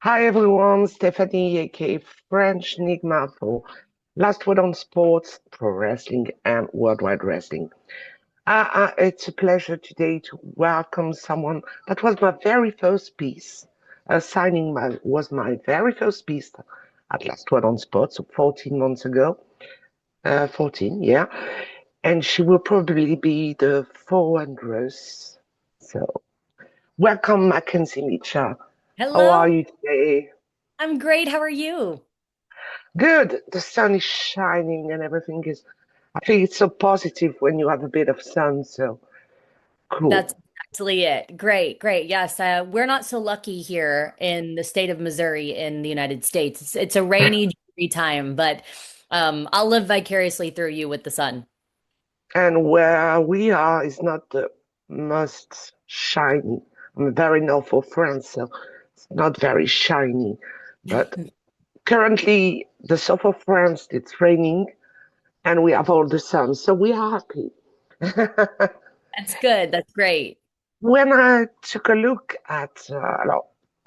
Hi everyone, Stephanie, aka French Enigma for Last Word on Sports, Pro Wrestling, and Worldwide Wrestling. It's a pleasure today to welcome someone that was my very first piece. Was my very first piece at Last Word on Sports, so 14 months ago. 14, yeah. And she will probably be the 400th. So, welcome, McKenzie Mitchell. How are Hello, you today? I'm great. How are you? Good. The sun is shining and everything is. I think it's so positive when you have a bit of sun. So That's cool. exactly it. Great, great. Yes, we're not so lucky here in the state of Missouri in the United States. It's a rainy, dreary time, but I'll live vicariously through you with the sun. And where we are is not the most shiny. I'm very north of France, so it's not very shiny. But currently, the south of France, it's raining and we have all the sun. So we are happy. That's good. That's great. When I took a look at,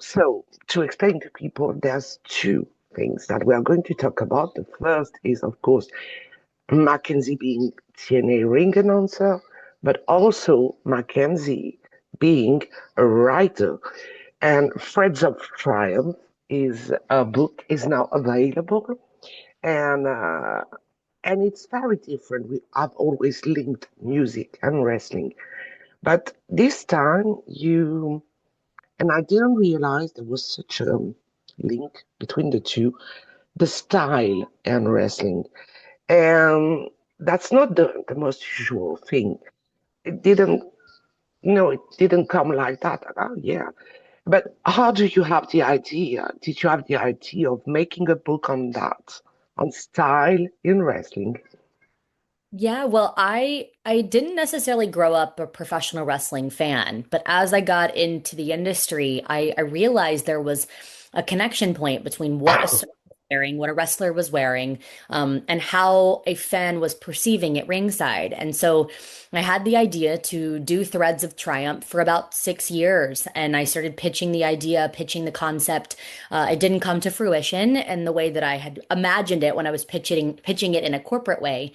so to explain to people, there's two things that we are going to talk about. The first is, of course, Mackenzie being TNA ring announcer, but also Mackenzie being a writer. And Threads of Triumph is a book is now available, and uh, and it's very different. I've always linked music and wrestling, but this time you and I didn't realize there was such a link between the two, the style and wrestling. And that's not the most usual thing. It didn't, it didn't come like that. Oh, yeah. But how do you have the idea? Did you have the idea of making a book on that, on style in wrestling? Yeah, well, I didn't necessarily grow up a professional wrestling fan, but as I got into the industry, I realized there was a connection point between what a star was wearing, what a wrestler was wearing, and how a fan was perceiving it ringside. And so I had the idea to do Threads of Triumph for about 6 years, and I started pitching the idea, pitching the concept. It didn't come to fruition in the way that I had imagined it when I was pitching it in a corporate way.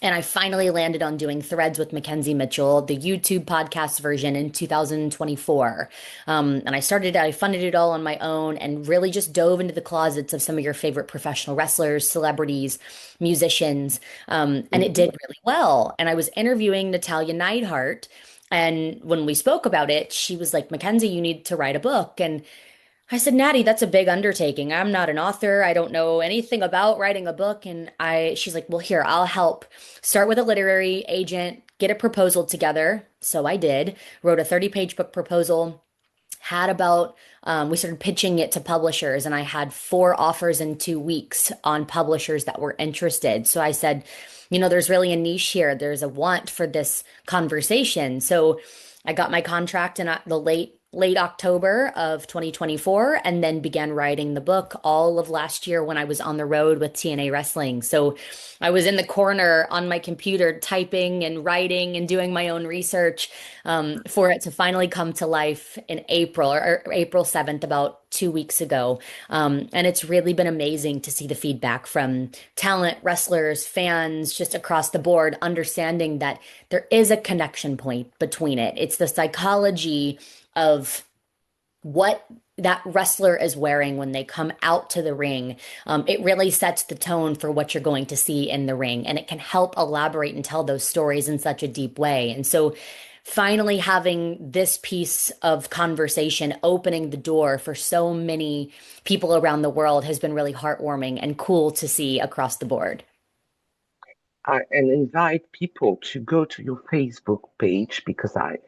And I finally landed on doing Threads with McKenzie Mitchell, the YouTube podcast version in 2024. And I funded it all on my own and really just dove into the closets of some of your favorite professional wrestlers, celebrities, musicians. And it Mhm. did really well. And I was interviewing Natalia Neidhart. And when we spoke about it, she was like, "Mackenzie, you need to write a book." And I said, "Natty, that's a big undertaking. I'm not an author. I don't know anything about writing a book." And she's like, "Well, here, I'll help. Start with a literary agent, get a proposal together." So I did, wrote a 30-page book proposal, had about, we started pitching it to publishers, and I had 4 offers in 2 weeks on publishers that were interested. So I said, there's really a niche here. There's a want for this conversation. So I got my contract in the late October of 2024 and then began writing the book all of last year when I was on the road with TNA Wrestling. So I was in the corner on my computer typing and writing and doing my own research for it to finally come to life in April or April 7th, about 2 weeks ago. And it's really been amazing to see the feedback from talent, wrestlers, fans, just across the board, understanding that there is a connection point between it. It's the psychology of what that wrestler is wearing when they come out to the ring. It really sets the tone for what you're going to see in the ring, and it can help elaborate and tell those stories in such a deep way. And so, finally, having this piece of conversation opening the door for so many people around the world has been really heartwarming and cool to see across the board. And invite people to go to your Facebook page because I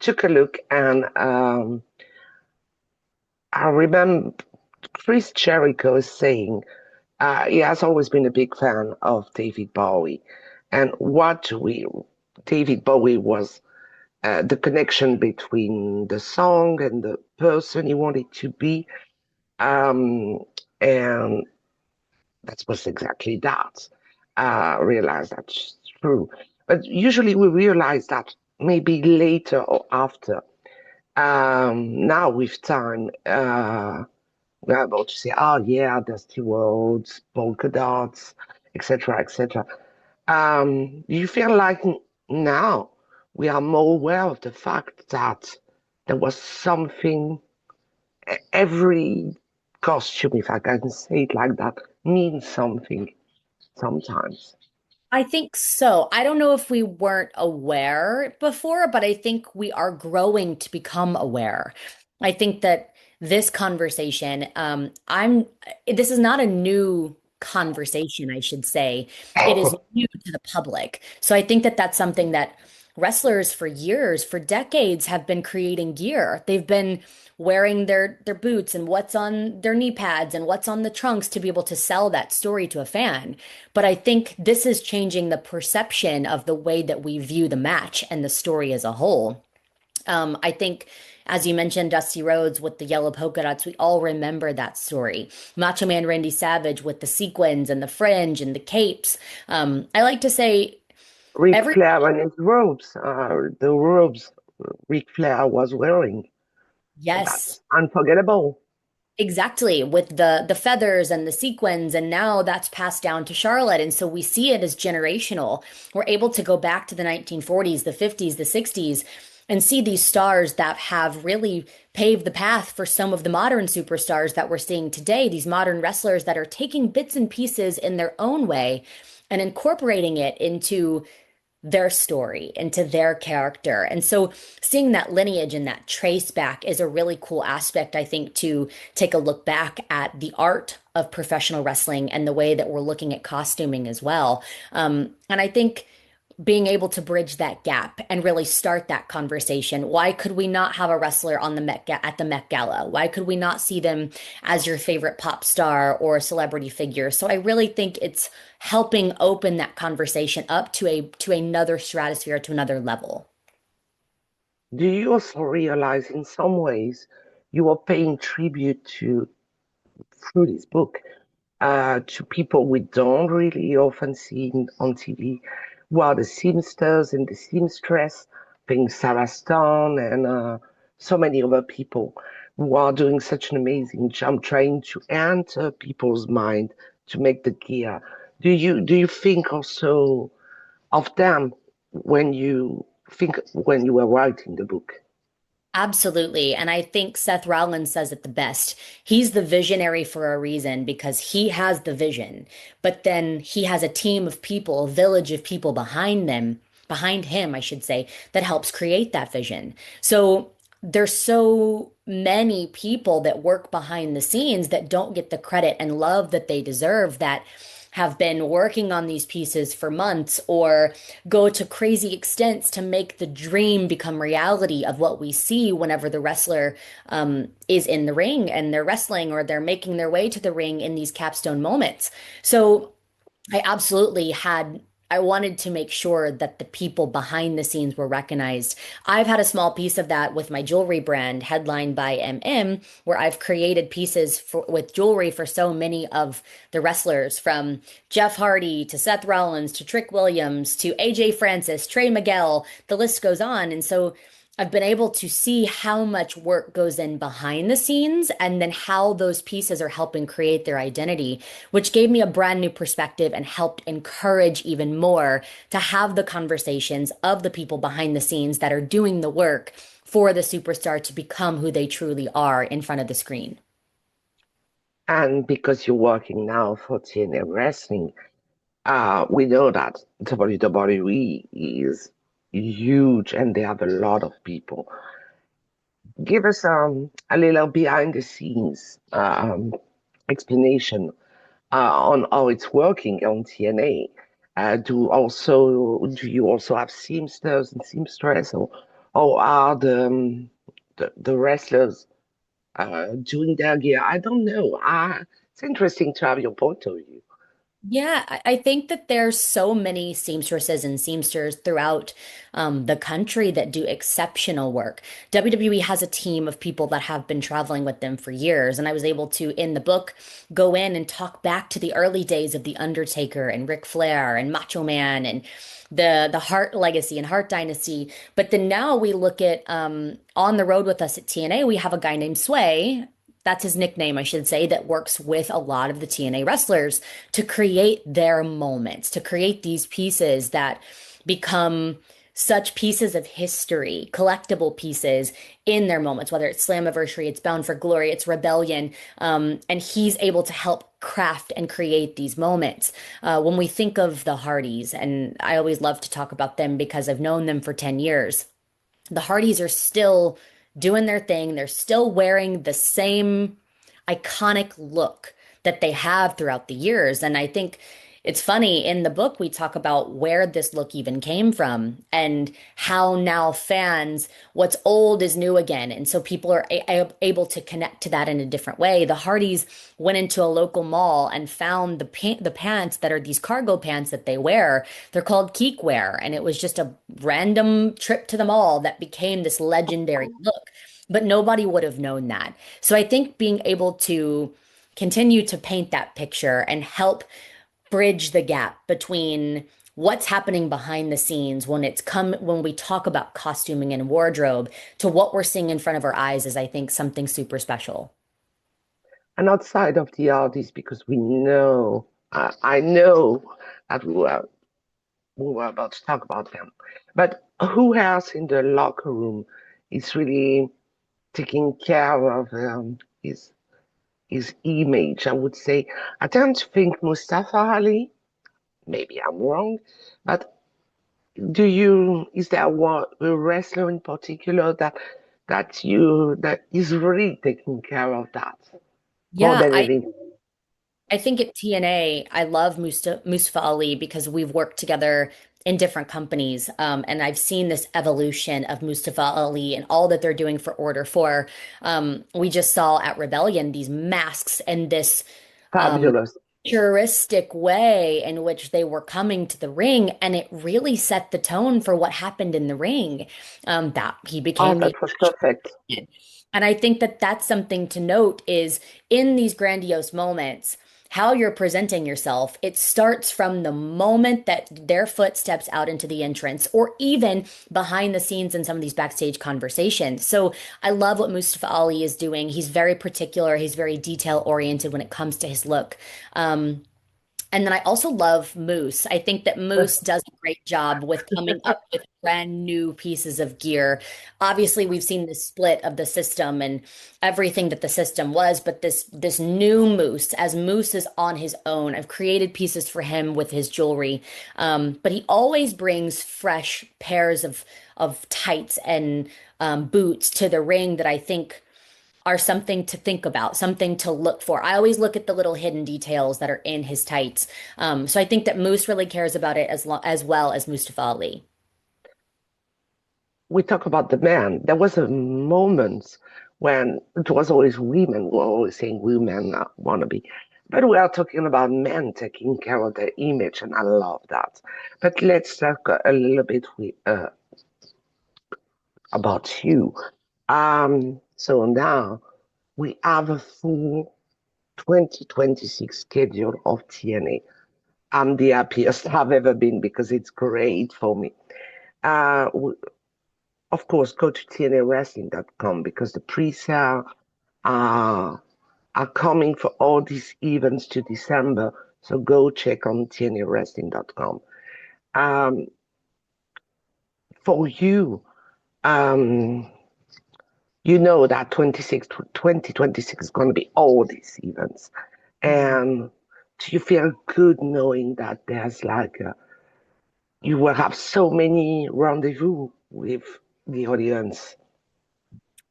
took a look and I remember Chris Jericho is saying he has always been a big fan of David Bowie. And David Bowie was the connection between the song and the person he wanted to be. Um, and that was exactly that. Realize that's true. But usually we realize that maybe later or after. Now with time, we're able to say, oh yeah, dusty roads, polka dots, etc., etc. Do you feel like now we are more aware of the fact that there was something, every costume, if I can say it like that, means something sometimes? I think so. I don't know if we weren't aware before, but I think we are growing to become aware. I think that this conversation, this is not a new conversation, I should say. It is new to the public. So I think that that's something that wrestlers for years, for decades, have been creating gear. They've been wearing their boots and what's on their knee pads and what's on the trunks to be able to sell that story to a fan. But I think this is changing the perception of the way that we view the match and the story as a whole. I think, as you mentioned, Dusty Rhodes with the yellow polka dots, we all remember that story. Macho Man Randy Savage with the sequins and the fringe and the capes. I like to say Ric every Flair and his robes, the robes Ric Flair was wearing. yes. That's unforgettable. Exactly, with the feathers and the sequins, and now that's passed down to Charlotte, and so we see it as generational. We're able to go back to the 1940s, the 50s, the 60s, and see these stars that have really paved the path for some of the modern superstars that we're seeing today, these modern wrestlers that are taking bits and pieces in their own way and incorporating it into their story, into their character. And so seeing that lineage and that trace back is a really cool aspect, I think, to take a look back at the art of professional wrestling and the way that we're looking at costuming as well. And I think being able to bridge that gap and really start that conversation. Why could we not have a wrestler on the at the Met Gala? Why could we not see them as your favorite pop star or celebrity figure? So I really think it's helping open that conversation up to another stratosphere, to another level. Do you also realize in some ways you are paying tribute to, through this book, to people we don't really often see on TV, who are the Seamsters and the Seamstress, being Sarah Stone and so many other people who are doing such an amazing job trying to enter people's mind to make the gear. Do you think also of them when you were writing the book? Absolutely. And I think Seth Rollins says it the best. He's the visionary for a reason because he has the vision, but then he has a team of people, a village of people behind him, I should say, that helps create that vision. So there's so many people that work behind the scenes that don't get the credit and love that they deserve, that have been working on these pieces for months or go to crazy extents to make the dream become reality of what we see whenever the wrestler is in the ring and they're wrestling or they're making their way to the ring in these capstone moments. So I absolutely had. I wanted to make sure that the people behind the scenes were recognized. I've had a small piece of that with my jewelry brand, headlined by MM, where I've created pieces with jewelry for so many of the wrestlers, from Jeff Hardy to Seth Rollins to Trick Williams to AJ Francis, Trey Miguel, the list goes on. And so I've been able to see how much work goes in behind the scenes and then how those pieces are helping create their identity, which gave me a brand new perspective and helped encourage even more to have the conversations of the people behind the scenes that are doing the work for the superstar to become who they truly are in front of the screen. And because you're working now for TNA Wrestling, we know that WWE is huge and they have a lot of people. Give us a little behind the scenes explanation on how it's working on TNA. Do you also have Seamsters and Seamstress, or are the wrestlers doing their gear? I don't know. It's interesting to have your point of view. Yeah, I think that there's so many seamstresses and seamsters throughout the country that do exceptional work. WWE has a team of people that have been traveling with them for years, and I was able to, in the book, go in and talk back to the early days of The Undertaker and Ric Flair and Macho Man and the Hart legacy and Hart Dynasty. But then now we look at on the road with us at TNA, we have a guy named Sway. That's his nickname, I should say, that works with a lot of the TNA wrestlers to create their moments, to create these pieces that become such pieces of history, collectible pieces in their moments, whether it's Slammiversary, it's Bound for Glory, it's Rebellion, and he's able to help craft and create these moments. When we think of the Hardys, and I always love to talk about them because I've known them for 10 years, the Hardys are still doing their thing. They're still wearing the same iconic look that they have throughout the years. And I think it's funny in the book, we talk about where this look even came from and how now fans, what's old is new again. And so people are able to connect to that in a different way. The Hardys went into a local mall and found the pants that are these cargo pants that they wear. They're called Keek wear. And it was just a random trip to the mall that became this legendary look. But nobody would have known that. So I think being able to continue to paint that picture and help bridge the gap between what's happening behind the scenes when we talk about costuming and wardrobe to what we're seeing in front of our eyes is, I think, something super special. And outside of the artists, because we know, I know that we were about to talk about them, but who else in the locker room is really taking care of his image? I would say I tend to think Mustafa Ali. Maybe I'm wrong, but is there one a wrestler in particular that is really taking care of that more Yeah, than anything? I think at TNA, I love Mustafa Ali because we've worked together in different companies. And I've seen this evolution of Mustafa Ali and all that they're doing for Order 4. We just saw at Rebellion these masks and this um, Fabulous. futuristic way in which they were coming to the ring. And it really set the tone for what happened in the ring. That he Oh, became the that was perfect. and I think that that's something to note is in these grandiose moments, how you're presenting yourself. It starts from the moment that their foot steps out into the entrance, or even behind the scenes in some of these backstage conversations. So I love what Mustafa Ali is doing. He's very particular, he's very detail oriented when it comes to his look. And then I also love Moose. I think that Moose does a great job with coming up with brand new pieces of gear. Obviously, we've seen the split of the system and everything that the system was, but this new Moose, as Moose is on his own, I've created pieces for him with his jewelry. But he always brings fresh pairs of tights and boots to the ring that I think are something to think about, something to look for. I always look at the little hidden details that are in his tights. So I think that Moose really cares about it as well as Mustafa Ali. We talk about the man. There was a moment when it was always women. We're always saying women wannabe. But we are talking about men taking care of their image, and I love that. But let's talk a little bit about you. So now we have a full 2026 schedule of TNA. I'm the happiest I've ever been because it's great for me. Uh, of course, go to TNAWrestling.com because the pre-sale are, are coming for all these events to December. So go check on TNAWrestling.com. Um, for you, um, you know that 2026 is going to be all these events. And do you feel good knowing that you will have so many rendezvous with the audience?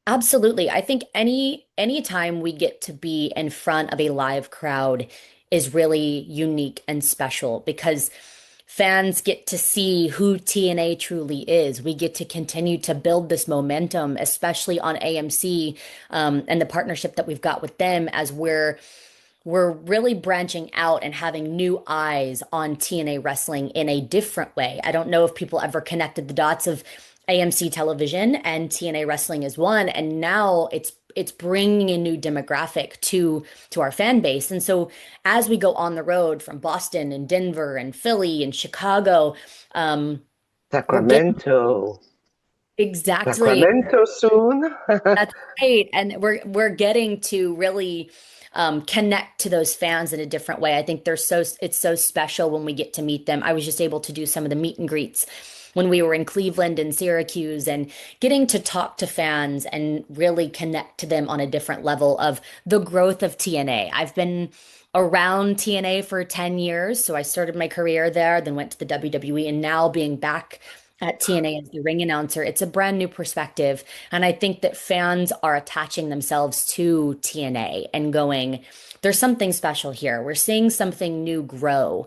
Absolutely. I think any time we get to be in front of a live crowd is really unique and special because fans get to see who TNA truly is. We get to continue to build this momentum, especially on AMC, and the partnership that we've got with them as we're we're really branching out and having new eyes on TNA wrestling in a different way. I don't know if people ever connected the dots of AMC television and TNA wrestling is one, and now it's bringing a new demographic to our fan base. And so as we go on the road from Boston and Denver and Philly and Chicago, um, we're getting Sacramento. exactly. Sacramento soon. That's right. And we're getting to really connect to those fans in a different way. I think it's so special when we get to meet them. I was just able to do some of the meet and greets when we were in Cleveland and Syracuse and getting to talk to fans and really connect to them on a different level of the growth of TNA. I've been around TNA for 10 years, so I started my career there, then went to the WWE, and now being back at TNA as the ring announcer, it's a brand new perspective. And I think that fans are attaching themselves to TNA and going, there's something special here. We're seeing something new grow,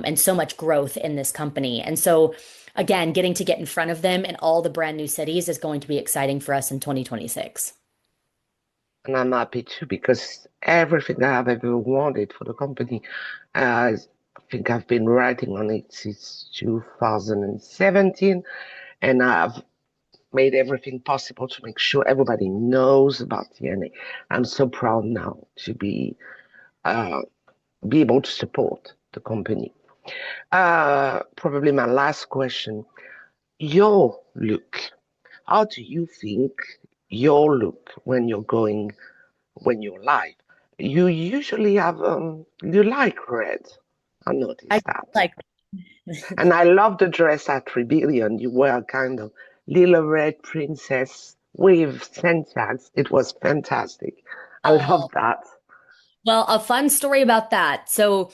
and so much growth in this company. And so, again, getting to get in front of them in all the brand new cities is going to be exciting for us in 2026. And I'm happy too because everything that I've ever wanted for the company, I think I've been writing on it since 2017, and I've made everything possible to make sure everybody knows about TNA. I'm so proud now to uh, be able to support the company. Probably my last question, your look. How do you think your look when you're live? You usually have you like red. I I noticed that. like And I love the dress at Rebellion. You were kind of little red princess with syntax. It was fantastic. I love oh, that. well, a fun story about that. So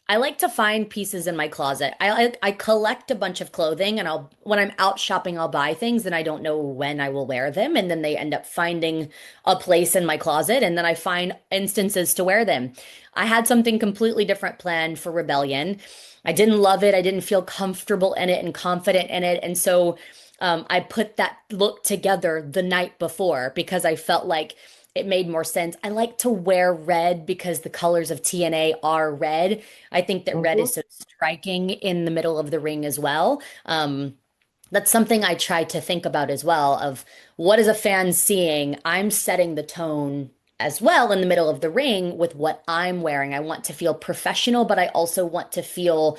I like to find pieces in my closet. I collect a bunch of clothing and I'll when I'm out shopping, I'll buy things and I don't know when I will wear them. And then they end up finding a place in my closet and then I find instances to wear them. I had something completely different planned for Rebellion. I didn't love it. I didn't feel comfortable in it and confident in it. And so I put that look together the night before because I felt like it made more sense. I like to wear red because the colors of TNA are red. I think that red Hmm. is so striking in the middle of the ring as well. That's something I try to think about as well of what is a fan seeing? I'm setting the tone as well in the middle of the ring with what I'm wearing. I want to feel professional, but I also want to feel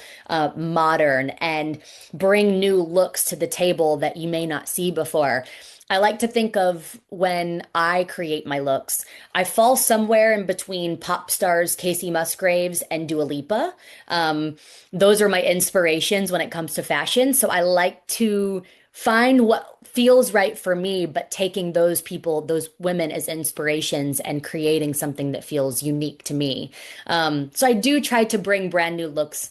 modern and bring new looks to the table that you may not see before. I like to think of when I create my looks, I fall somewhere in between pop stars Casey Musgraves and Dua Lipa. Those are my inspirations when it comes to fashion. So I like to find what feels right for me, but taking those people, those women as inspirations and creating something that feels unique to me. So I do try to bring brand new looks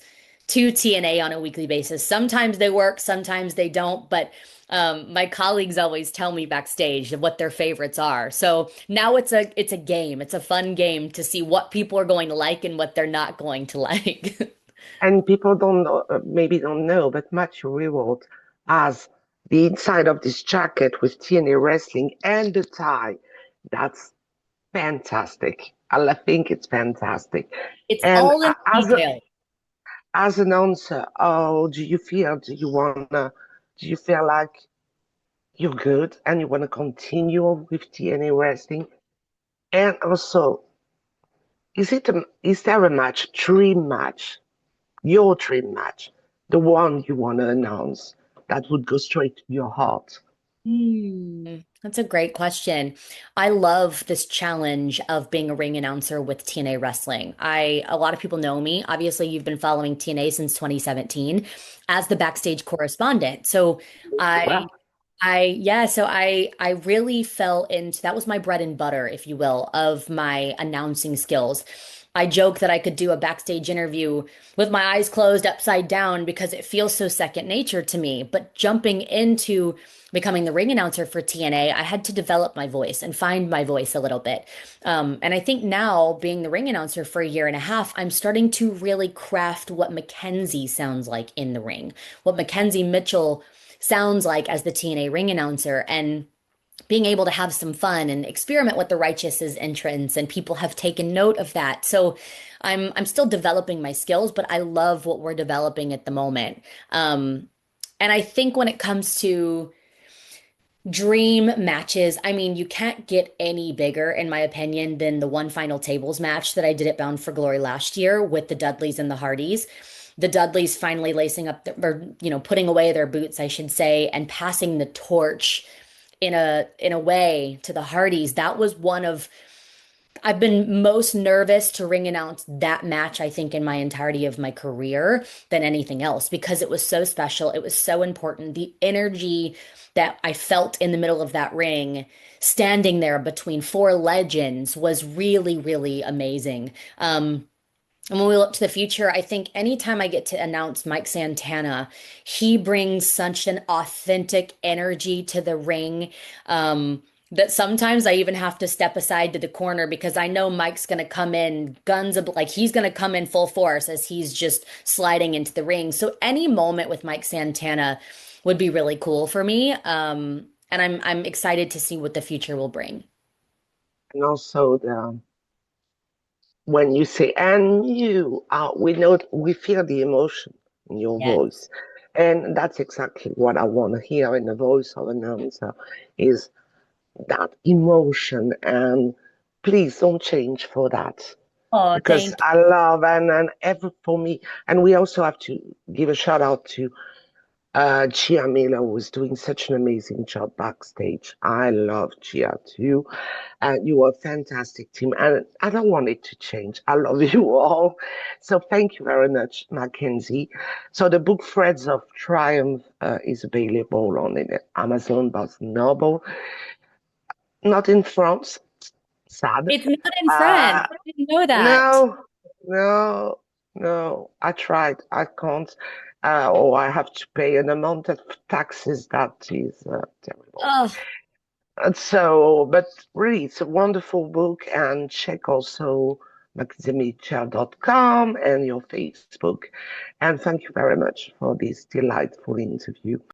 to TNA on a weekly basis. Sometimes they work, sometimes they don't, but my colleagues always tell me backstage what their favorites are. So now it's a game. It's a fun game to see what people are going to like and what they're not going to like. And people don't know, maybe don't know, but Matthew Reward has the inside of this jacket with TNA Wrestling and the tie. That's fantastic. I think it's fantastic. It's And all in detail. as an announcer, how do you feel? Do you feel like you're good and you want to continue with TNA Wrestling? And also, is there a match, dream match, your dream match, the one you want to announce that would go straight to your heart? That's a great question. I love this challenge of being a ring announcer with TNA Wrestling. A lot of people know me. Obviously, you've been following TNA since 2017 as the backstage correspondent. So Well, I really fell into that was my bread and butter, if you will, of my announcing skills. I joke that I could do a backstage interview with my eyes closed upside down because it feels so second nature to me. But jumping into becoming the ring announcer for TNA, I had to develop my voice and find my voice a little bit. And I think now, being the ring announcer for a year and a half, I'm starting to really craft what McKenzie sounds like in the ring, what McKenzie Mitchell sounds like as the TNA ring announcer. And being able to have some fun and experiment with the righteous's entrance, and people have taken note of that. So I'm still developing my skills, but I love what we're developing at the moment. And I think when it comes to dream matches, I mean, you can't get any bigger, in my opinion, than the one final tables match that I did at Bound for Glory last year with the Dudleys and the Hardys. The Dudleys finally lacing up, or putting away their boots, I should say, and passing the torch in a way to the Hardys. That was one of I've been most nervous to ring announce that match, I think, in my entirety of my career than anything else because it was so special. It was so important. The energy that I felt in the middle of that ring, standing there between four legends, was really, really amazing. And when we look to the future, I think anytime I get to announce Mike Santana, he brings such an authentic energy to the ring. That sometimes I even have to step aside to the corner because I know Mike's going to come in like he's going to come in full force as he's just sliding into the ring. So any moment with Mike Santana would be really cool for me. And I'm excited to see what the future will bring. And also when you say, and you, we know, we feel the emotion in your Yeah. voice. And that's exactly what I want to hear in the voice of an announcer is that emotion. And please don't change for that. Oh, Because thank I love and ever for me, and we also have to give a shout out to Gia Miller, who was doing such an amazing job backstage. I love Gia too. And you are a fantastic team. And I don't want it to change. I love you all. So thank you very much, Mackenzie. So the book Threads of Triumph is available on Amazon, Barnes Noble. Not in France. Sad. It's not in France. Uh, I didn't know that. no, no, no. I tried. I can't. Or I have to pay an amount of taxes that is terrible. Oh, And so, but really, it's a wonderful book. And check also McKenzieMitchell.com and your Facebook. And thank you very much for this delightful interview.